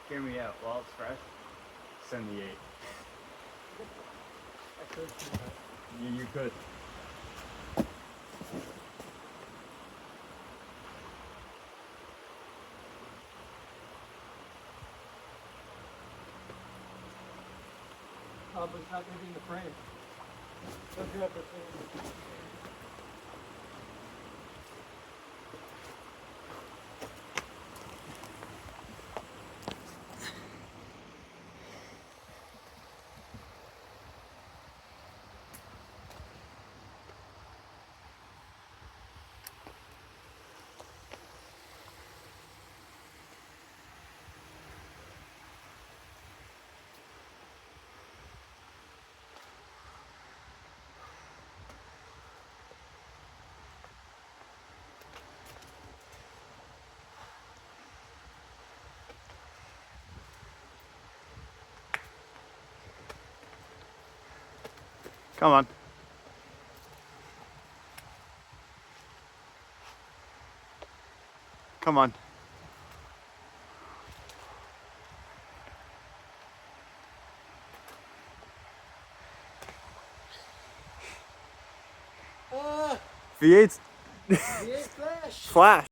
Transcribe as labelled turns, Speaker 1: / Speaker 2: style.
Speaker 1: Hear me out. While it's fresh, send the 8.
Speaker 2: I could do that.
Speaker 1: You could.
Speaker 2: But it's not going to be in the frame. Don't you have to frame?
Speaker 1: Come on. Come on. V8's
Speaker 2: V8 flash!
Speaker 1: flash.